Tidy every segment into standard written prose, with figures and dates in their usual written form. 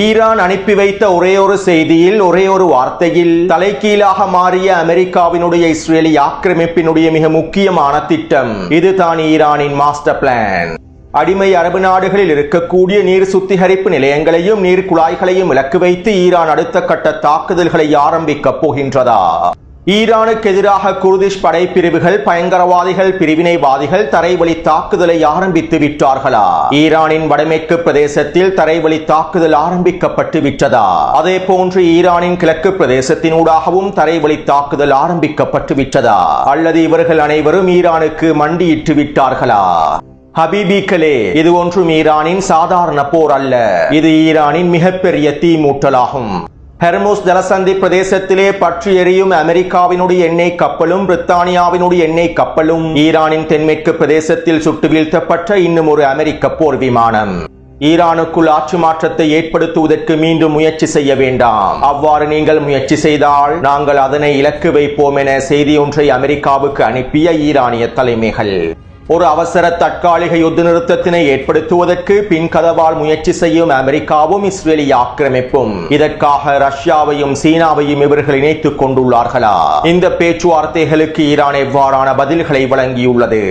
Iran அனுப்பி வைத்த ஒரே ஒரு செய்தியில், ஒரே ஒரு வார்த்தையில் தலைகீழாக மாறிய அமெரிக்காவினுடைய இஸ்ரேலி ஆக்கிரமிப்பினுடைய மிக முக்கியமான திட்டம் இதுதான் ஈரானின் மாஸ்டர் பிளான். அடிமை அரபு நாடுகளில் இருக்கக்கூடிய நீர் சுத்திகரிப்பு நிலையங்களையும் நீர் குழாய்களையும் இலக்கு வைத்து ஈரான் அடுத்த கட்ட தாக்குதல்களை ஆரம்பிக்கப் போகின்றதா? ஈரானுக்கு எதிராக குர்திஷ் படைப்பிரிவுகள், பயங்கரவாதிகள், பிரிவினைவாதிகள் தரைவழி தாக்குதலை ஆரம்பித்து விட்டார்களா? ஈரானின் வடமேற்கு பிரதேசத்தில் தரைவழி தாக்குதல் ஆரம்பிக்கப்பட்டு விட்டதா? அதே போன்று ஈரானின் கிழக்கு பிரதேசத்தினூடாகவும் தரைவழி தாக்குதல் ஆரம்பிக்கப்பட்டு விட்டதா? அல்லது இவர்கள் அனைவரும் ஈரானுக்கு மண்டியிட்டு விட்டார்களா? ஹபீபிகளே, இது ஒன்றும் ஈரானின் சாதாரண போர் அல்ல. இது ஈரானின் மிகப்பெரிய தீமூட்டலாகும். ஹெர்முஸ் ஜலசந்தி பிரதேசத்திலே பற்றி எரியும் அமெரிக்காவினுடைய எண்ணெய் கப்பலும் பிரித்தானியாவினுடைய எண்ணெய் கப்பலும் ஈரானின் தென்மேற்கு பிரதேசத்தில் சுட்டு வீழ்த்தப்பட்ட இன்னும் ஒரு அமெரிக்க போர் விமானம். ஈரானுக்குள் ஆட்சி மாற்றத்தை ஏற்படுத்துவதற்கு மீண்டும் முயற்சி செய்ய வேண்டாம். அவ்வாறு நீங்கள் முயற்சி செய்தால் நாங்கள் அதனை இலக்கு வைப்போம் என செய்தி ஒன்றை அமெரிக்காவுக்கு அனுப்பிய ஈரானிய தலைமைகள் ஒரு அவசர தற்காலிக யுத்த நிறுத்தத்தினை ஏற்படுத்துவதற்கு பின்கதவால் முயற்சி செய்யும் அமெரிக்காவும் இஸ்ரேலி ஆக்கிரமிப்பும் இதற்காக ரஷ்யாவையும் சீனாவையும் இவர்கள் இணைத்துக் கொண்டுள்ளார்களா? இந்த பேச்சுவார்த்தைகளுக்கு ஈரான் எவ்வாறான பதில்களை வழங்கியுள்ளது?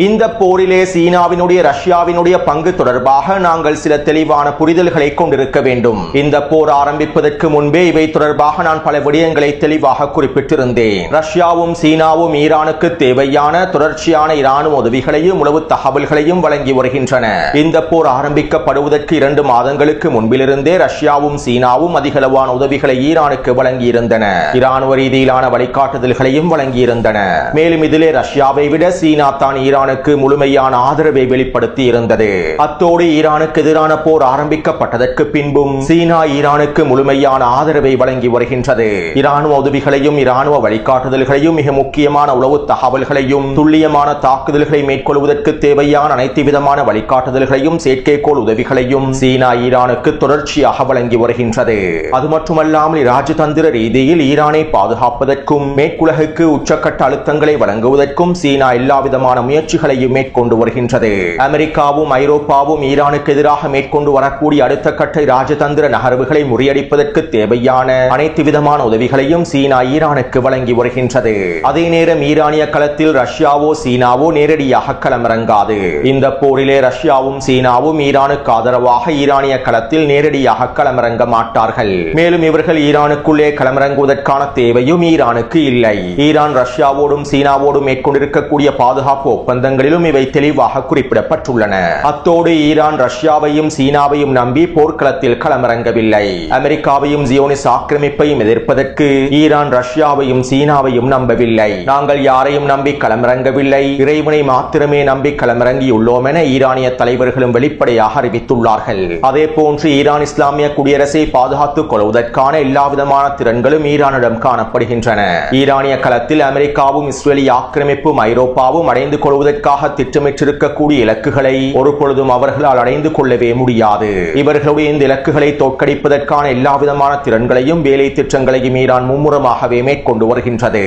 இந்த போரிலே சீனாவினுடைய ரஷ்யாவினுடைய பங்கு தொடர்பாக நாங்கள் சில தெளிவான புரிதல்களை கொண்டிருக்க வேண்டும். இந்த போர் ஆரம்பிப்பதற்கு முன்பே இவை தொடர்பாக நான் பல விடயங்களை தெளிவாக குறிப்பிட்டிருந்தேன். ரஷ்யாவும் சீனாவும் ஈரானுக்கு தேவையான தொடர்ச்சியான இராணுவ உதவிகளையும் உளவு தகவல்களையும் வழங்கி வருகின்றன. இந்த போர் ஆரம்பிக்கப்படுவதற்கு 2 மாதங்களுக்கு முன்பிலிருந்தே ரஷ்யாவும் சீனாவும் அதிகளவான உதவிகளை ஈரானுக்கு வழங்கியிருந்தன. இராணுவ ரீதியிலான வழிகாட்டுதல்களையும் வழங்கியிருந்தன. மேலும் இதிலே ரஷ்யாவை விட சீனா தான் ஈரான் முழுமையான ஆதரவை வெளிப்படுத்தி இருந்தது. அத்தோடு ஈரானுக்கு எதிரான போர் ஆரம்பிக்கப்பட்டதற்கு பின்பும் சீனா ஈரானுக்கு முழுமையான ஆதரவை வழங்கி வருகின்றது. இராணுவ உதவிகளையும் இராணுவ வழிகாட்டுதல்களையும் மிக முக்கியமான உளவு தகவல்களையும் துல்லியமான தாக்குதல்களை மேற்கொள்வதற்கு தேவையான அனைத்து விதமான வழிகாட்டுதல்களையும் செயற்கைக்கோள் உதவிகளையும் சீனா ஈரானுக்கு தொடர்ச்சியாக வழங்கி வருகின்றது. அது மட்டுமல்லாமல் ராஜதந்திர ரீதியில் ஈரானை பாதுகாப்பதற்கும் மேற்குலகுக்கு உச்சக்கட்ட அழுத்தங்களை வழங்குவதற்கும் சீனா எல்லாவிதமான முயற்சிகளையும் மேற்கொண்டு வருகின்றது. அமெரிக்காவும் ஐரோப்பாவும் ஈரானுக்கு எதிராக மேற்கொண்டு வரக்கூடிய அடுத்த கட்ட ராஜதந்திர நகர்வுகளை முறியடிப்பதற்கு தேவையான அனைத்து விதமான உதவிகளையும் சீனா ஈரானுக்கு வழங்கி வருகின்றது. அதே நேரம் ஈரானிய களத்தில் ரஷ்யாவோ சீனாவோ நேரடியாக களமிறங்காது. இந்த போரிலே ரஷ்யாவும் சீனாவும் ஈரானுக்கு ஆதரவாக ஈரானிய களத்தில் நேரடியாக களமிறங்க மாட்டார்கள். மேலும் இவர்கள் ஈரானுக்குள்ளே களமிறங்குவதற்கான தேவையும் ஈரானுக்கு இல்லை. ஈரான் ரஷ்யாவோடும் சீனாவோடும் மேற்கொண்டிருக்கக்கூடிய பாதுகாப்பு ஒப்பந்தங்களிலும் இவை தெளிவாக குறிப்பிடப்பட்டுள்ளன. அத்தோடு ஈரான் ரஷ்யாவையும் சீனாவையும் நம்பி போர்க்களத்தில் களமிறங்கவில்லை. அமெரிக்காவையும் ஜியோனிஸ் ஆக்கிரமிப்பையும் எதிர்ப்பதற்கு ஈரான் ரஷ்யாவையும் சீனாவையும் நம்பவில்லை. நாங்கள் யாரையும் நம்பி களமிறங்கவில்லை, இறைவனை மாத்திரமே நம்பி களமிறங்கியுள்ளோம் என ஈரானிய தலைவர்களும் வெளிப்படையாக அறிவித்துள்ளார்கள். அதே போன்று ஈரான் இஸ்லாமிய குடியரசை பாதுகாத்துக் கொள்வதற்கான எல்லாவிதமான திறன்களும் ஈரானிடம் காணப்படுகின்றன. ஈரானிய களத்தில் அமெரிக்காவும் இஸ்ரேலி ஆக்கிரமிப்பும் ஐரோப்பாவும் அடைந்து கொள்வதற்காக திட்டமிட்டிருக்கக்கூடிய இலக்குகளை ஒரு பொழுதும் அவர்களால் அடைந்து கொள்ளவே முடியாது. இவர்களுடைய இந்த இலக்குகளை தோற்கடிப்பதற்கான எல்லாவிதமான திறன்களையும் வேலை திட்டங்களையும் ஈரான் மும்முரமாகவே மேற்கொண்டு வருகின்றது.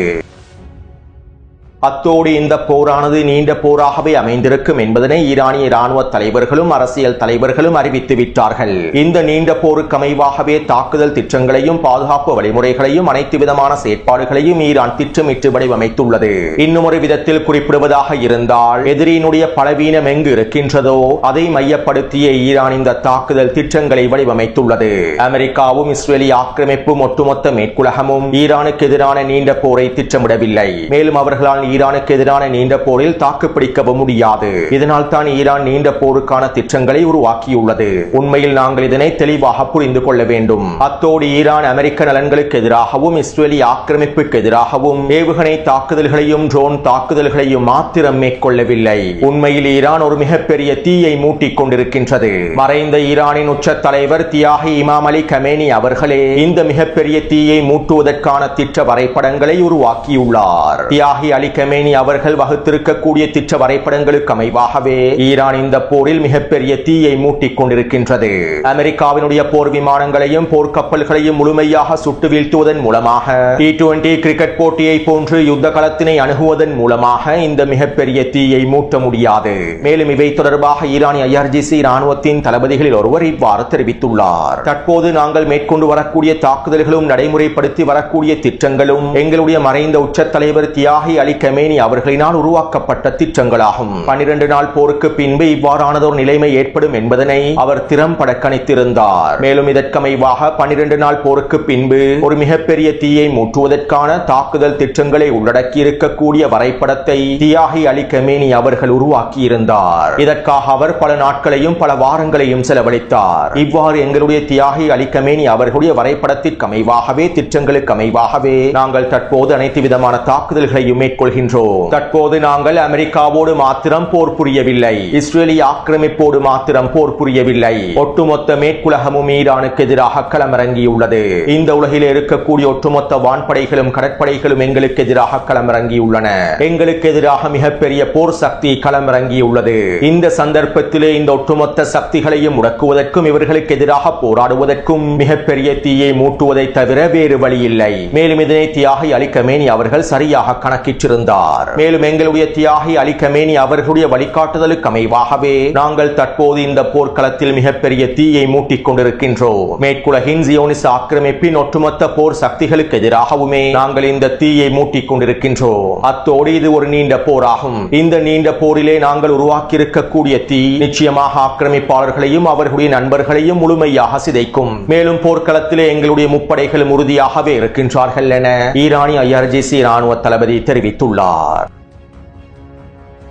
அத்தோடு இந்த போரானது நீண்ட போராகவே அமைந்திருக்கும் என்பதனை ஈரானிய இராணுவ தலைவர்களும் அரசியல் தலைவர்களும் அறிவித்து விட்டார்கள். இந்த நீண்ட போருக்கு அமைவாகவே தாக்குதல் திட்டங்களையும் பாதுகாப்பு வழிமுறைகளையும் அனைத்து விதமான செயற்பாடுகளையும் ஈரான் திட்டமிட்டு வடிவமைத்துள்ளது. இன்னும் ஒரு விதத்தில் குறிப்பிடுவதாக இருந்தால், எதிரியினுடைய பலவீனம் எங்கு இருக்கின்றதோ அதை மையப்படுத்திய ஈரான் இந்த தாக்குதல் திட்டங்களை வடிவமைத்துள்ளது. அமெரிக்காவும் இஸ்ரேலி ஆக்கிரமிப்பும் ஒட்டுமொத்த மேற்குலகமும் ஈரானுக்கு எதிரான நீண்ட போரை திட்டமிடவில்லை. மேலும் அவர்களால் ஈரானுக்கு எதிரான நீண்ட போரில் தாக்குப்பிடிக்கவும் முடியாது. இதனால் தான் ஈரான் நீண்ட போருக்கான திட்டங்களை உருவாக்கியுள்ளது. உண்மையில் நாங்கள் இதனை தெளிவாக புரிந்து கொள்ள வேண்டும். அத்தோடு ஈரான் அமெரிக்க நலன்களுக்கு எதிராகவும் இஸ்ரேலி ஆக்கிரமிப்புக்கு எதிராகவும் ஏவுகணை தாக்குதல்களையும் ட்ரோன் தாக்குதல்களையும் மாத்திரம் மேற்கொள்ளவில்லை. உண்மையில் ஈரான் ஒரு மிகப்பெரிய தீயை மூட்டிக் கொண்டிருக்கின்றது. மறைந்த ஈரானின் உச்ச தலைவர் தியாகி இமாம் அலி கமேனி அவர்களே இந்த மிகப்பெரிய தீயை மூட்டுவதற்கான திட்ட வரைபடங்களை உருவாக்கியுள்ளார். தியாகி அலி கமேனி அவர்கள் வகுத்திருக்கக்கூடிய திட்ட வரைபடங்களுக்கு அமைவாகவே ஈரான் இந்த போரில் மிகப்பெரிய தீயை மூட்டிக் கொண்டிருக்கின்றது. அமெரிக்காவினுடைய போர் விமானங்களையும் போர்க்கப்பல்களையும் முழுமையாக சுட்டு வீழ்த்துவதன் மூலமாக T20 கிரிக்கெட் போட்டியை போன்று யுத்த களத்தினை அணுகுவதன் மூலமாக இந்த மிகப்பெரிய தீயை மூட்ட முடியாது. மேலும் இவை தொடர்பாக ஈரானிய IRGC ராணுவத்தின் தளபதிகளில் ஒருவர் இவ்வாறு தெரிவித்துள்ளார். தற்போது நாங்கள் மேற்கொண்டு வரக்கூடிய தாக்குதல்களும் நடைமுறைப்படுத்தி வரக்கூடிய திட்டங்களும் எங்களுடைய மறைந்த உச்ச தலைவர் தியாகி அலி கமேனி அவர்களினால் உருவாக்கப்பட்ட திட்டங்களாகும். 12 நாள் போருக்கு பின்பு இவ்வாறானதொரு நிலைமை ஏற்படும் என்பதனை அவர் திறம்பட கணித்திருந்தார். மேலும் இதற்கமைவாக 12 நாள் போருக்கு பின்பு ஒரு மிகப்பெரிய தீயை மூட்டுவதற்கான தாக்குதல் திட்டங்களை உள்ளடக்கி இருக்கக்கூடிய வரைபடத்தை தியாகி அலி கமேனி அவர்கள் உருவாக்கியிருந்தார். இதற்காக அவர் பல நாட்களையும் பல வாரங்களையும் செலவழித்தார். இவ்வாறு எங்களுடைய தியாகி அலி கமேனி அவர்களுடைய வரைபடத்திற்கு அமைவாகவே திட்டங்களுக்கு அமைவாகவே நாங்கள் தற்போது அனைத்து விதமான தாக்குதல்களையும் மேற்கொள்கின்றோம். தற்போது நாங்கள் அமெரிக்காவோடு மாத்திரம் போர் புரியவில்லை, இஸ்ரேலிய ஆக்கிரமிப்போடு மாத்திரம் போர் புரியவில்லை, ஒட்டுமொத்த மேற்குலகமும் ஈரானுக்கு எதிராக களமிறங்கியுள்ளது. இந்த உலகில் இருக்கக்கூடிய ஒட்டுமொத்த வான்படைகளும் கடற்படைகளும் எங்களுக்கு எதிராக களமிறங்கியுள்ளன. எங்களுக்கு எதிராக மிகப்பெரிய போர் சக்தி களமிறங்கியுள்ளது. இந்த சந்தர்ப்பத்திலே இந்த ஒட்டுமொத்த சக்திகளையும் முடக்குவதற்கும் இவர்களுக்கு எதிராக போராடுவதற்கும் மிகப்பெரிய தீயை மூட்டுவதை தவிர வேறு வழி இல்லை. மேலும் இதனை தியாகி அலி கமேனி அவர்கள் சரியாக கணக்கிட்டிருந்தார். மேலும் எங்களுடைய தியாகி அலி கமேனி அவர்களுடைய வழிகாட்டுதலுக்கு அமைவாகவே நாங்கள் தற்போது இந்த போர்க்களத்தில் மிகப்பெரிய தீயை மூட்டிக் கொண்டிருக்கின்றோம். மேற்குலகின் ஜியோனிச ஆக்கிரமிப்பின் ஒட்டுமொத்த போர் சக்திகளுக்கு எதிராகவுமே நாங்கள் இந்த தீயை மூட்டிக் கொண்டிருக்கின்றோம். அத்தோடு இது ஒரு நீண்ட போராகும். இந்த நீண்ட போரிலே நாங்கள் உருவாக்கி இருக்கக்கூடிய தீ நிச்சயமாக ஆக்கிரமிப்பாளர்களையும் அவர்களுடைய நண்பர்களையும் முழுமையாக சிதைக்கும். மேலும் போர்க்களத்திலே எங்களுடைய முப்படைகளும் உறுதியாகவே இருக்கின்றார்கள் என ஈரானிய IRGC ராணுவ தளபதி தெரிவித்துள்ளார்.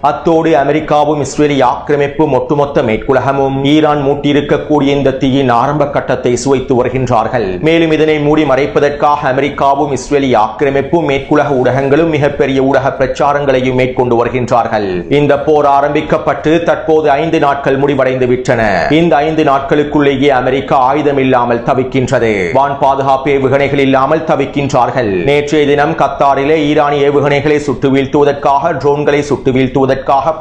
அத்தோடு அமெரிக்காவும் இஸ்ரேலிய ஆக்கிரமிப்பும் ஒட்டுமொத்த மேற்குலகமும் ஈரான் மூட்டியிருக்கக்கூடிய இந்த தீயின் ஆரம்ப கட்டத்தை சுவைத்து வருகின்றார்கள். மேலும் இதனை மூடி மறைப்பதற்காக அமெரிக்காவும் இஸ்ரேலிய ஆக்கிரமிப்பும் மேற்குலக ஊடகங்களும் மிகப்பெரிய ஊடக பிரச்சாரங்களையும் மேற்கொண்டு வருகின்றார்கள். இந்த போர் ஆரம்பிக்கப்பட்டு தற்போது 5 நாட்கள் முடிவடைந்து விட்டன. இந்த 5 நாட்களுக்குள்ளேயே அமெரிக்கா ஆயுதம் இல்லாமல் தவிக்கின்றது. வான் பாதுகாப்பு ஏவுகணைகள் இல்லாமல் தவிக்கின்றார்கள். நேற்றைய தினம் கத்தாரிலே ஈரானிய ஏவுகணைகளை சுட்டு வீழ்த்துவதற்காக ட்ரோன்களை சுட்டு வீழ்த்துவதற்காக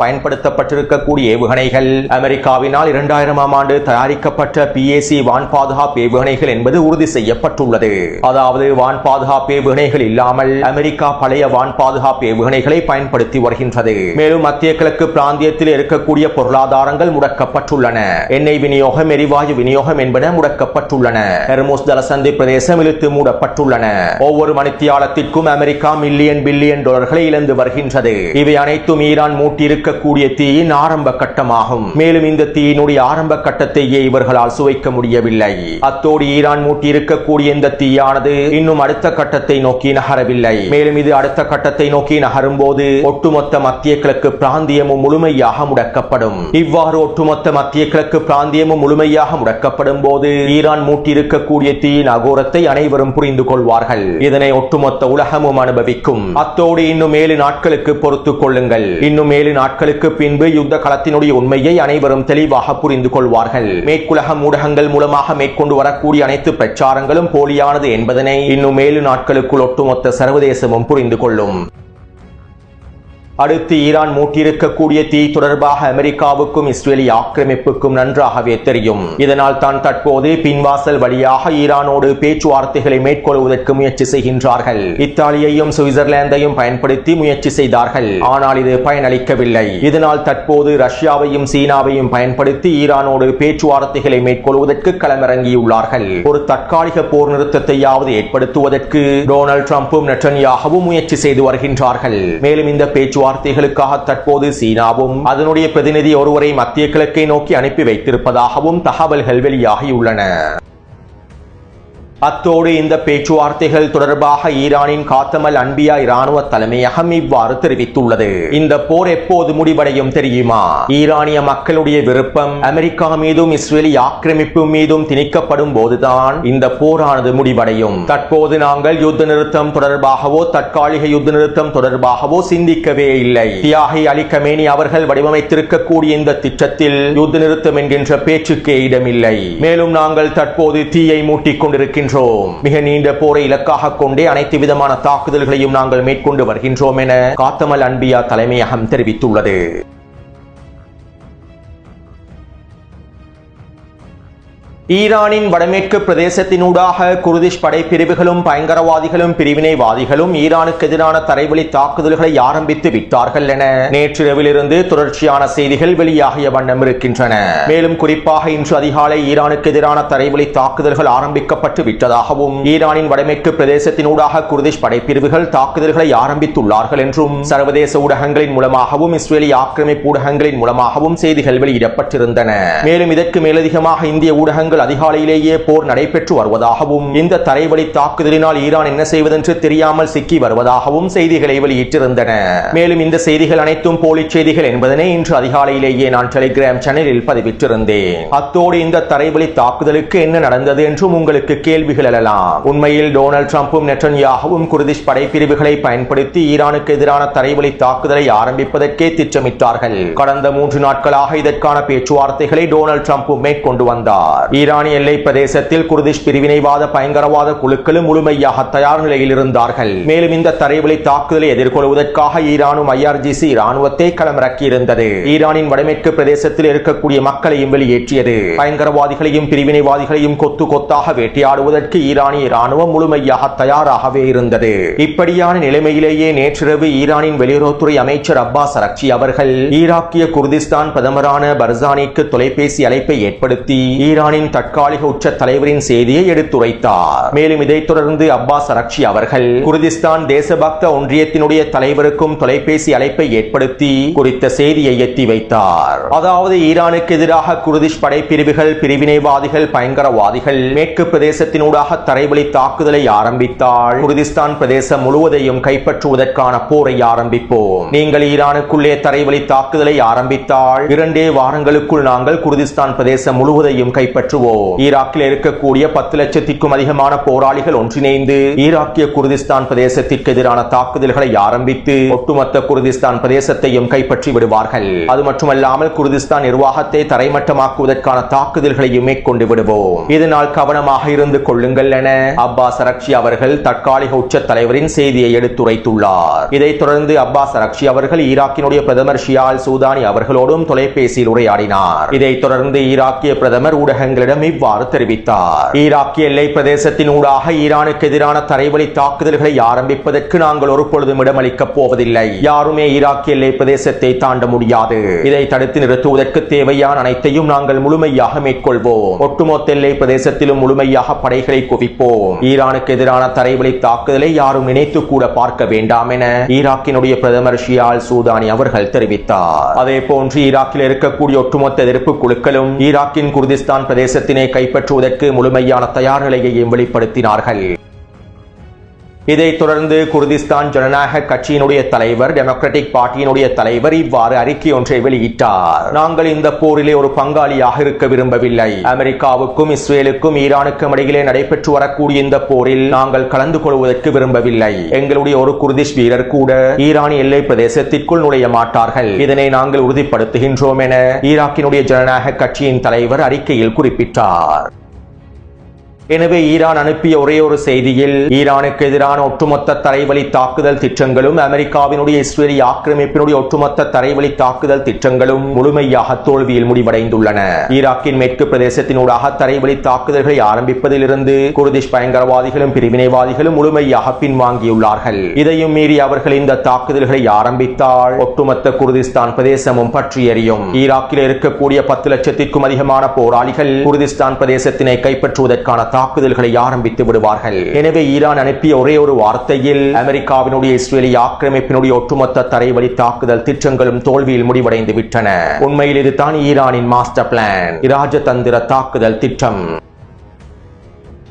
பயன்படுத்தப்பட்டிருக்கக்கூடிய ஏவுகணைகள் அமெரிக்காவினால் 2000ஆம் ஆண்டு தயாரிக்கப்பட்ட PAC வான் பாதுகாப்பு ஏவுகணைகள் என்பது உறுதி செய்யப்பட்டுள்ளது. அதாவது வான் பாதுகாப்பு ஏவுகணைகள் இல்லாமல் அமெரிக்கா பழைய வான் பாதுகாப்பு ஏவுகணைகளை பயன்படுத்தி வருகின்றது. மேலும் மத்திய கிழக்கு பிராந்தியத்தில் இருக்கக்கூடிய பொருளாதாரங்கள் முடக்கப்பட்டுள்ளன. எண்ணெய் விநியோகம், எரிவாயு விநியோகம் என்பன முடக்கப்பட்டுள்ளன. ஹெர்முஸ் ஜலசந்தி பிரதேசம் இழுத்து மூடப்பட்டுள்ளன. ஒவ்வொரு மணித்தியாலத்திற்கும் அமெரிக்கா மில்லியன் பில்லியன் டாலர்களை இழந்து வருகின்றது. இவை அனைத்தும் ஈரான் மூட்டியிருக்கக்கூடிய தீயின் ஆரம்ப கட்டமாகும். மேலும் இந்த தீயினுடைய ஆரம்ப கட்டத்தையே இவர்களால் சுவைக்க முடியவில்லை. அத்தோடு ஈரான் மூட்டியிருக்கக்கூடிய இந்த தீயானது இன்னும் அடுத்த கட்டத்தை நோக்கி நகரவில்லை. மேலும் இது அடுத்த கட்டத்தை நோக்கி நகரும் போது ஒட்டுமொத்த மத்திய கிழக்கு பிராந்தியமும் முழுமையாக முடக்கப்படும். இவ்வாறு ஒட்டுமொத்த மத்திய கிழக்கு பிராந்தியமும் முழுமையாக முடக்கப்படும் போது ஈரான் மூட்டியிருக்கக்கூடிய தீயின் அகோரத்தை அனைவரும் புரிந்து கொள்வார்கள். இதனை ஒட்டுமொத்த உலகமும் அனுபவிக்கும். அத்தோடு இன்னும் 7 நாட்களுக்கு பொறுத்துக் கொள்ளுங்கள். இன்னும் 7 நாட்களுக்கு பின்பு யுத்த களத்தினுடைய உண்மையை அனைவரும் தெளிவாக புரிந்து கொள்வார்கள். மேற்குலக ஊடகங்கள் மூலமாக மேற்கொண்டு வரக்கூடிய அனைத்து பிரச்சாரங்களும் போலியானது என்பதனை இன்னும் 7 நாட்களுக்குள் ஒட்டுமொத்த சர்வதேசமும் புரிந்து கொள்ளும். அடுத்து ஈரான் மூட்டியிருக்கக்கூடிய தீ தொடர்பாக அமெரிக்காவுக்கும் இஸ்ரேலிய ஆக்கிரமிப்புக்கும் நன்றாகவே தெரியும். இதனால் தான் தற்போது பின்வாசல் வழியாக ஈரானோடு பேச்சுவார்த்தைகளை மேற்கொள்வதற்கு முயற்சி செய்கின்றார்கள். இத்தாலியையும் சுவிட்சர்லாந்தையும் பயன்படுத்தி முயற்சி செய்தார்கள். ஆனால் இது பயனளிக்கவில்லை. இதனால் தற்போது ரஷ்யாவையும் சீனாவையும் பயன்படுத்தி ஈரானோடு பேச்சுவார்த்தைகளை மேற்கொள்வதற்கு களமிறங்கியுள்ளார்கள். ஒரு தற்காலிக போர் நிறுத்தத்தையாவது ஏற்படுத்துவதற்கு டொனால்ட் ட்ரம்பும் நெட்டன்யாகவும் முயற்சி செய்து வருகின்றார்கள். மேலும் இந்த பேச்சுவார்த்தைகளுக்காக தற்போது சீனாவும் அதனுடைய பிரதிநிதி ஒருவரை மத்திய கிழக்கை நோக்கி அனுப்பி வைத்திருப்பதாகவும் தகவல்கள் வெளியாகியுள்ளன. அத்தோடு இந்த பேச்சுவார்த்தைகள் தொடர்பாக ஈரானின் காத்தமல் அன்பியா இராணுவ தலைமையகம் இவ்வாறு தெரிவித்துள்ளது. இந்த போர் எப்போது முடிவடையும் தெரியுமா? ஈரானிய மக்களுடைய விருப்பம் அமெரிக்கா மீதும் இஸ்ரேலிய ஆக்கிரமிப்பு மீதும் திணிக்கப்படும் போதுதான் இந்த போரானது முடிவடையும். தற்போது நாங்கள் யுத்த நிறுத்தம் தொடர்பாகவோ தற்காலிக யுத்த நிறுத்தம் தொடர்பாகவோ சிந்திக்கவே இல்லை. தியாகி அலி கமேனி அவர்கள் வடிவமைத்திருக்கக்கூடிய இந்த திட்டத்தில் யுத்த நிறுத்தம் என்கின்ற பேச்சுக்கே இடமில்லை. மேலும் நாங்கள் தற்போது தீயை மூட்டிக் கொண்டிருக்கின்றோம். வருகின்றோம். மிக நீண்ட போரை இலக்காக கொண்டே அனைத்து விதமான தாக்குதல்களையும் நாங்கள் மேற்கொண்டு வருகின்றோம் என காத்தமல் அன்பியா தலைமையகம் தெரிவித்துள்ளது. ஈரானின் வடமேற்கு பிரதேசத்தினூடாக குர்திஷ் படைப்பிரிவுகளும் பயங்கரவாதிகளும் பிரிவினைவாதிகளும் ஈரானுக்கு எதிரான தரைவழி தாக்குதல்களை ஆரம்பித்து விட்டார்கள் என நேற்றிரவிலிருந்து தொடர்ச்சியான செய்திகள் வெளியாகிய வண்ணம் இருக்கின்றன. மேலும் குறிப்பாக இன்று அதிகாலை ஈரானுக்கு எதிரான தரைவழி தாக்குதல்கள் ஆரம்பிக்கப்பட்டு விட்டதாகவும் ஈரானின் வடமேற்கு பிரதேசத்தினூடாக குர்திஷ் படைப்பிரிவுகள் தாக்குதல்களை ஆரம்பித்துள்ளார்கள் என்றும் சர்வதேச ஊடகங்களின் மூலமாகவும் இஸ்ரேலிய ஆக்கிரமிப்பு ஊடகங்களின் மூலமாகவும் செய்திகள் வெளியிடப்பட்டிருந்தன. மேலும் இதற்கு மேலதிகமாக இந்திய ஊடகங்கள் அதிகாலையிலேயே போர் நடைபெற்று வருவதாகவும் இந்த தரைவழி தாக்குதலினால் ஈரான் என்ன செய்வதென்று தெரியாமல் சிக்கி வருவதாகவும் செய்திகளை வெளியிட்டிருந்தன. மேலும் இந்த செய்திகள் அனைத்தும் போலி செய்திகள் என்பதனை இன்று அதிகாலையிலேயே நான் டெலிகிராம் சேனலில் பதிவிட்டிருந்தேன். அத்தோடு இந்த தரைவழி தாக்குதலுக்கு என்ன நடந்தது என்றும் உங்களுக்கு கேள்விகள் எழலாம். உண்மையில் டொனால்ட் ட்ரம்பும் நெட்டன்யாஹுவும் குர்திஷ் படைப்பிரிவுகளை பயன்படுத்தி ஈரானுக்கு எதிரான தரைவழி தாக்குதலை ஆரம்பிப்பதற்கே திட்டமிட்டார்கள். கடந்த 3 நாட்களாக இதற்கான பேச்சுவார்த்தைகளை டொனால்ட் ட்ரம்பும் மேற்கொண்டு வந்தார். ஈரானிய எல்லை பிரதேசத்தில் குர்திஷ் பிரிவினைவாத பயங்கரவாத குழுக்களும் முழுமையாக தயார் நிலையில் இருந்தார்கள். மேலும் இந்த தரைவழி தாக்குதலை எதிர்கொள்வதற்காக ஈரானும் IRGC ராணுவத்தை களமிறக்கியிருந்தது. ஈரானின் வடமேற்கு பிரதேசத்தில் இருக்கக்கூடிய மக்களையும் வெளியேற்றியது. பயங்கரவாதிகளையும் பிரிவினைவாதிகளையும் கொத்து கொத்தாக வேட்டையாடுவதற்கு ஈரானிய ராணுவம் முழுமையாக தயாராகவே இருந்தது. இப்படியான நிலைமையிலேயே நேற்றிரவு ஈரானின் வெளியுறவுத்துறை அமைச்சர் அப்பாஸ் அரக்சி அவர்கள் ஈராக்கிய குர்திஸ்தான் பிரதமரான பர்சானிக்கு தொலைபேசி அழைப்பை ஏற்படுத்தி ஈரானின் தற்காலிக உச்ச தலைவரின் செய்தியை எடுத்துரைத்தார். மேலும் இதைத் தொடர்ந்து அப்பாஸ் அரக்சி அவர்கள் குர்திஸ்தான் தேசபக்த ஒன்றியத்தினுடைய தலைவருக்கும் தொலைபேசி அழைப்பை ஏற்படுத்தி குறித்த செய்தியை எத்தி வைத்தார். அதாவது ஈரானுக்கு எதிராக குர்திஷ் படைப்பிரிவுகள் பிரிவினைவாதிகள் பயங்கரவாதிகள் மேற்கு பிரதேசத்தினூடாக தரைவழி தாக்குதலை ஆரம்பித்தால் குர்திஸ்தான் பிரதேசம் முழுவதையும் கைப்பற்றுவதற்கான போரை ஆரம்பிப்போம். நீங்கள் ஈரானுக்குள்ளே தரைவழி தாக்குதலை ஆரம்பித்தால் 2 வாரங்களுக்குள் நாங்கள் குர்திஸ்தான் பிரதேசம் முழுவதையும் கைப்பற்றுவோம். ஈராக்கில் இருக்கக்கூடிய 10 லட்சத்திற்கும் அதிகமான போராளிகள் ஒன்றிணைந்து ஈராக்கிய குர்திஸ்தான் பிரதேசத்திற்கு எதிரான தாக்குதல்களை ஆரம்பித்து ஒட்டுமொத்த குர்திஸ்தான் பிரதேசத்தையும் கைப்பற்றி விடுவார்கள். அது மட்டுமல்லாமல் குர்திஸ்தான் நிர்வாகத்தை தரைமட்டமாக்குவதற்கான தாக்குதல்களையும் மேற்கொண்டு விடுவோம். இதனால் கவனமாக இருந்து கொள்ளுங்கள் என அப்பாஸ் அரக்சி அவர்கள் தற்காலிக உச்ச தலைவரின் செய்தியை எடுத்துரைத்துள்ளார். இதைத் தொடர்ந்து அப்பாஸ் அரக்சி அவர்கள் ஈராக்கினுடைய பிரதமர் ஷியால் சூதானி அவர்களோடும் தொலைபேசியில் உரையாடினார். இதைத் தொடர்ந்து ஈராக்கிய பிரதமர் ஊடகங்களிடம் இவ்வாறு தெரிவித்தார். ஈராக்கிய எல்லை பிரதேசத்தின் ஊடாக ஈரானுக்கு எதிரான தரைவழி தாக்குதல்களை ஆரம்பிப்பதற்கு நாங்கள் ஒரு பொழுதும் இடமளிக்கப் போவதில்லை. யாருமே ஈராக்கிய எல்லை பிரதேசத்தை தாண்ட முடியாது. இதை தடுத்து நிறுத்துவதற்கு தேவையான அனைத்தையும் நாங்கள் முழுமையாக மேற்கொள்வோம். ஒட்டுமொத்த எல்லை பிரதேசத்திலும் முழுமையாக படைகளை குவிப்போம். ஈரானுக்கு எதிரான தரைவழி தாக்குதலை யாரும் நினைத்து கூட பார்க்க வேண்டாம் என ஈராக்கினுடைய பிரதமர் ஷியால் சூதானி அவர்கள் தெரிவித்தார். அதே போன்று ஈராக்கில் இருக்கக்கூடிய ஒட்டுமொத்த எதிர்ப்பு குழுக்களும் ஈராக்கின் குர்திஸ்தான் பிரதேசத்தினை கைப்பற்றுவதற்கு முழுமையான தயார் நிலையையும் வெளிப்படுத்தினார்கள். இதைத் தொடர்ந்து குர்திஸ்தான் ஜனநாயக கட்சியினுடைய தலைவர் டெமோக்ராட்டிக் பார்ட்டியினுடைய தலைவர் இவ்வாறு அறிக்கை ஒன்றை வெளியிட்டார். நாங்கள் இந்த போரிலே ஒரு பங்காளியாக இருக்க விரும்பவில்லை. அமெரிக்காவுக்கும் இஸ்ரேலுக்கும் ஈரானுக்கும் இடையிலே நடைபெற்று வரக்கூடிய இந்த போரில் நாங்கள் கலந்து கொள்வதற்கு விரும்பவில்லை. எங்களுடைய ஒரு குர்திஷ் வீரர் கூட ஈரானிய எல்லை பிரதேசத்திற்குள் நுழைய மாட்டார்கள். இதனை நாங்கள் உறுதிப்படுத்துகின்றோம் என ஈராக்கினுடைய ஜனநாயக கட்சியின் தலைவர் அறிக்கையில் குறிப்பிட்டார். எனவே ஈரான் அனுப்பிய ஒரே ஒரு செய்தியில் ஈரானுக்கு எதிரான ஒட்டுமொத்த தரைவழி தாக்குதல் திட்டங்களும் அமெரிக்காவினுடைய இஸ்ரேலிய ஆக்கிரமிப்பினுடைய ஒட்டுமொத்த தரைவழி தாக்குதல் திட்டங்களும் முழுமையாக தோல்வியில் முடிவடைந்துள்ளன. ஈராக்கின் மேற்கு பிரதேசத்தினூடாக தரைவழி தாக்குதல்களை ஆரம்பிப்பதிலிருந்து குர்திஷ் பயங்கரவாதிகளும் பிரிவினைவாதிகளும் முழுமையாக பின்வாங்கியுள்ளார்கள். இதையும் மீறி அவர்கள் இந்த தாக்குதல்களை ஆரம்பித்தால் ஒட்டுமொத்த குர்திஸ்தான் பிரதேசமும் பற்றி எரியும். ஈராக்கில் இருக்கக்கூடிய 10 லட்சத்திற்கும் அதிகமான போராளிகள் குர்திஸ்தான் பிரதேசத்தினை கைப்பற்றுவதற்கான தாக்குதல்களை ஆரம்பித்து விடுவார்கள். எனவே ஈரான் அனுப்பிய ஒரே ஒரு வார்த்தையில் அமெரிக்காவினுடைய இஸ்ரேலிய ஆக்கிரமிப்பினுடைய ஒட்டுமொத்த தரைவழி தாக்குதல் திட்டங்களும் தோல்வியில் முடிவடைந்து விட்டன. உண்மையில் இதுதான் ஈரானின் மாஸ்டர் பிளான், இராஜதந்திர தாக்குதல் திட்டம்.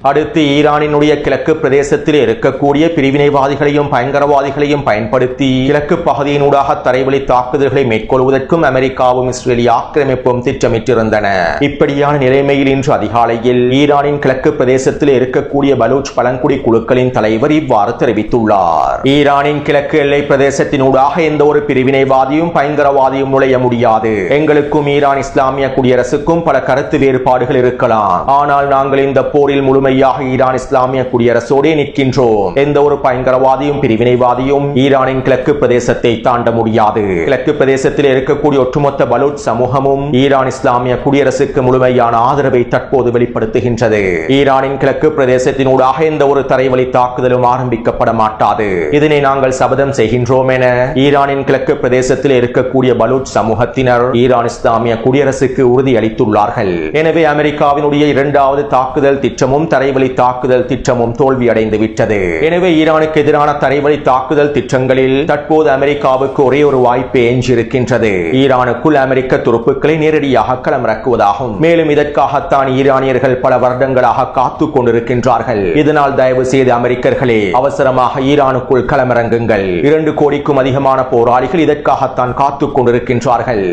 அடுத்து ஈரானினுடைய கிழக்கு பிரதேசத்தில் இருக்கக்கூடிய பிரிவினைவாதிகளையும் பயங்கரவாதிகளையும் பயன்படுத்தி கிழக்கு பகுதியினூடாக தரைவழி தாக்குதல்களை மேற்கொள்வதற்கும் அமெரிக்காவும் இஸ்ரேலிய ஆக்கிரமிப்பும் திட்டமிட்டிருந்தன. இப்படியான நிலைமையில் இன்று அதிகாலையில் ஈரானின் கிழக்கு பிரதேசத்தில் இருக்கக்கூடிய பலூச் பழங்குடி குழுக்களின் தலைவர் இவ்வாறு தெரிவித்துள்ளார். ஈரானின் கிழக்கு எல்லை பிரதேசத்தினூடாக எந்த ஒரு பிரிவினைவாதியும் பயங்கரவாதியும் நுழைய முடியாது. எங்களுக்கும் ஈரான் இஸ்லாமிய குடியரசுக்கும் பல கருத்து வேறுபாடுகள் இருக்கலாம். ஆனால் நாங்கள் இந்த போரில் முழுமை முழுமையாக ஈரான் இஸ்லாமிய குடியரசோடே நிற்கின்றோம். எந்த ஒரு பயங்கரவாதியும் பிரிவினைவாதியும் ஈரானின் கிழக்கு பிரதேசத்தை தாண்ட முடியாது. கிழக்கு பிரதேசத்தில் இருக்கக்கூடிய ஒட்டுமொத்த பலூச் சமூகமும் ஈரான் இஸ்லாமிய குடியரசுக்கு முழுமையான ஆதரவை தற்போது வெளிப்படுத்துகின்றது. ஈரானின் கிழக்கு பிரதேசத்தினூடாக எந்த ஒரு தரைவழி தாக்குதலும் ஆரம்பிக்கப்பட மாட்டாது. இதனை நாங்கள் சபதம் செய்கின்றோம் என ஈரானின் கிழக்கு பிரதேசத்தில் இருக்கக்கூடிய பலூச் சமூகத்தினர் ஈரான் இஸ்லாமிய குடியரசுக்கு உறுதியளித்துள்ளார்கள். எனவே அமெரிக்காவினுடைய இரண்டாவது தாக்குதல் திட்டமும் தரைவழி தாக்குதல் திட்டமும் தோல்வியடைந்து விட்டது. எனவே ஈரானுக்கு எதிரான தரைவழி தாக்குதல் திட்டங்களில் தற்போது அமெரிக்காவுக்கு ஒரே ஒரு வாய்ப்பு எஞ்சியிருக்கின்றது. ஈரானுக்குள் அமெரிக்க துருப்புக்களை நேரடியாக களமிறக்குவதாகும். மேலும் இதற்காகத்தான் ஈரானியர்கள் பல வருடங்களாக காத்துக் கொண்டிருக்கின்றார்கள். இதனால் தயவு செய்து அமெரிக்கர்களே அவசரமாக ஈரானுக்குள் களமிறங்குங்கள். 2 கோடிக்கும் அதிகமான போராளிகள் இதற்காகத்தான் காத்துக் கொண்டிருக்கின்றார்கள்.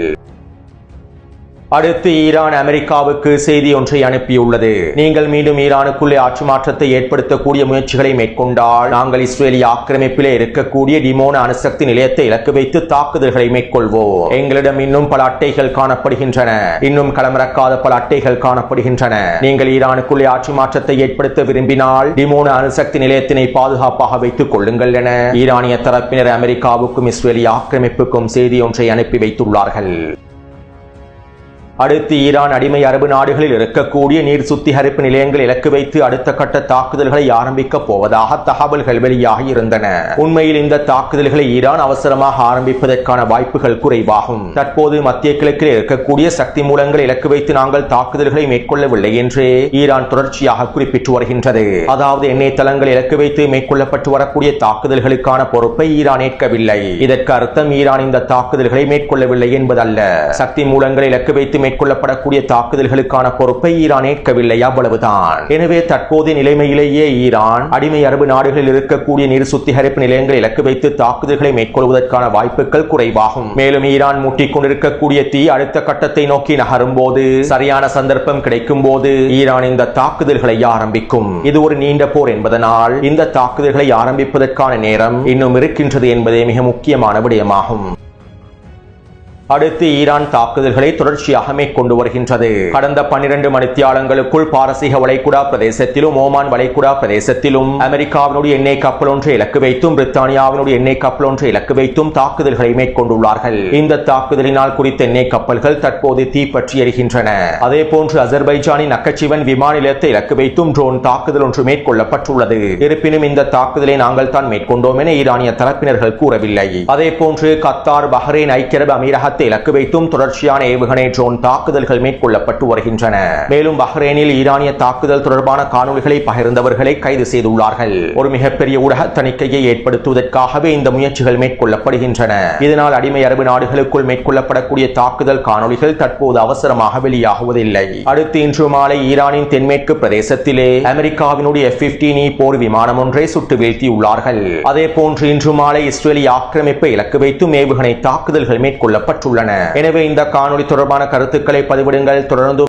அடுத்து ஈரான் அமெரிக்காவுக்கு செய்தி ஒன்றை அனுப்பியுள்ளது. நீங்கள் மீண்டும் ஈரானுக்குள்ளே ஆட்சி மாற்றத்தை ஏற்படுத்தக்கூடிய முயற்சிகளை மேற்கொண்டால் நாங்கள் இஸ்ரேலிய ஆக்கிரமிப்பிலே இருக்கக்கூடிய டிமோன அணுசக்தி நிலையத்தை இலக்கு வைத்து தாக்குதல்களை மேற்கொள்வோம். எங்களிடம் இன்னும் பல அட்டைகள் காணப்படுகின்றன. இன்னும் களமிறக்காத பல அட்டைகள் காணப்படுகின்றன. நீங்கள் ஈரானுக்குள்ளே ஆட்சி மாற்றத்தை ஏற்படுத்த விரும்பினால் டிமோன அணுசக்தி நிலையத்தினை பாதுகாப்பாக வைத்துக் கொள்ளுங்கள் என ஈரானிய தரப்பினர் அமெரிக்காவுக்கும் இஸ்ரேலிய ஆக்கிரமிப்புக்கும் செய்தி ஒன்றை அனுப்பி வைத்துள்ளார்கள். அடுத்து ஈரான் அடிமை அரபு நாடுகளில் இருக்கக்கூடிய நீர் சுத்திகரிப்பு நிலையங்கள் இலக்கு வைத்து அடுத்த கட்ட தாக்குதல்களை ஆரம்பிக்க போவதாக தகவல்கள் வெளியாகி இருந்தன. உண்மையில் இந்த தாக்குதல்களை ஈரான் அவசரமாக ஆரம்பிப்பதற்கான வாய்ப்புகள் குறைவாகும். தற்போது மத்திய கிழக்கில் இருக்கக்கூடிய சக்தி மூலங்களை இலக்கு வைத்து நாங்கள் தாக்குதல்களை மேற்கொள்ளவில்லை என்று ஈரான் தொடர்ச்சியாக குறிப்பிட்டு வருகின்றது. அதாவது எண்ணெய் தளங்கள் இலக்கு வைத்து மேற்கொள்ளப்பட்டு வரக்கூடிய தாக்குதல்களுக்கான பொறுப்பை ஈரான் ஏற்கவில்லை. இதற்கு அர்த்தம் ஈரான் இந்த தாக்குதல்களை மேற்கொள்ளவில்லை என்பதல்ல. சக்தி மூலங்களை இலக்கு வைத்து மேற்கொள்ளப்படக்கூடிய தாக்குதல்களுக்கான பொறுப்பை ஈரான் ஏற்கவில்லை, அவ்வளவுதான். எனவே தற்போதைய நிலைமையிலேயே ஈரான் அடிமை அரபு நாடுகளில் இருக்கக்கூடிய நீர் சுத்திகரிப்பு நிலையங்களை இலக்கு வைத்து தாக்குதல்களை மேற்கொள்வதற்கான வாய்ப்புகள் குறைவாகும். மேலும் ஈரான் மூட்டிக் கொண்டிருக்கக்கூடிய தீ அடுத்த கட்டத்தை நோக்கி நகரும் போது, சரியான சந்தர்ப்பம் கிடைக்கும் போது ஈரான் இந்த தாக்குதல்களை ஆரம்பிக்கும். இது ஒரு நீண்ட போர் என்பதனால் இந்த தாக்குதல்களை ஆரம்பிப்பதற்கான நேரம் இன்னும் இருக்கின்றது என்பதே மிக முக்கியமான விடயமாகும். அடுத்து ஈரான் தாக்குதல்களை தொடர்ச்சியாக மேற்கொண்டு வருகின்றது. கடந்த 12 மணித்தியாலங்களுக்குள் பாரசீக வளைகுடா பிரதேசத்திலும் ஓமான் வளைகுடா பிரதேசத்திலும் அமெரிக்காவினுடைய எண்ணெய் கப்பல் ஒன்றை இலக்கு வைத்தும் பிரித்தானியாவினுடைய எண்ணெய் கப்பல் ஒன்றை இலக்கு வைத்தும் தாக்குதல்களை மேற்கொண்டுள்ளார்கள். இந்த தாக்குதலினால் குறித்த எண்ணெய் கப்பல்கள் தற்போது தீப்பற்றி எரிகின்றன. அதே போன்று அசர்பைஜானின் நக்கச்சிவன் விமான நிலையத்தை இலக்கு வைத்தும் ட்ரோன் தாக்குதல் ஒன்று மேற்கொள்ளப்பட்டுள்ளது. இருப்பினும் இந்த தாக்குதலை நாங்கள் தான் மேற்கொண்டோம் என ஈரானிய தரப்பினர்கள் கூறவில்லை. அதே போன்று கத்தார், பஹ்ரைன், ஐக்கிய அரபு அமீரகத்தை இலக்கு வைத்தும் தொடர்ச்சியான ஏவுகணை ட்ரோன் தாக்குதல்கள் மேற்கொள்ளப்பட்டு வருகின்றன. மேலும் பஹ்ரைனில் ஈரானிய தாக்குதல் தொடர்பான காணொலிகளை பகிர்ந்தவர்களை கைது செய்துள்ளார்கள். ஒரு மிகப்பெரிய ஊடக தணிக்கையை ஏற்படுத்துவதற்காகவே இந்த முயற்சிகள் மேற்கொள்ளப்படுகின்றன. இதனால் அடிமை அரபு நாடுகளுக்குள் மேற்கொள்ளப்படக்கூடிய தாக்குதல் காணொலிகள் தற்போது அவசரமாக வெளியாகுவதில்லை. அடுத்து இன்று மாலை ஈரானின் தென்மேற்கு பிரதேசத்திலே அமெரிக்காவினுடைய F-15E போர் விமானம் ஒன்றை சுட்டு வீழ்த்தியுள்ளார்கள். அதே போன்று இன்று மாலை இஸ்ரேலிய ஆக்கிரமிப்பை இலக்கு வைத்தும் ஏவுகணை தாக்குதல்கள் மேற்கொள்ளப்பட்டுள்ளன. எனவே இந்த காணொலி தொடர்பான கருத்துக்களை பதிவிடுங்கள். தொடர்ந்து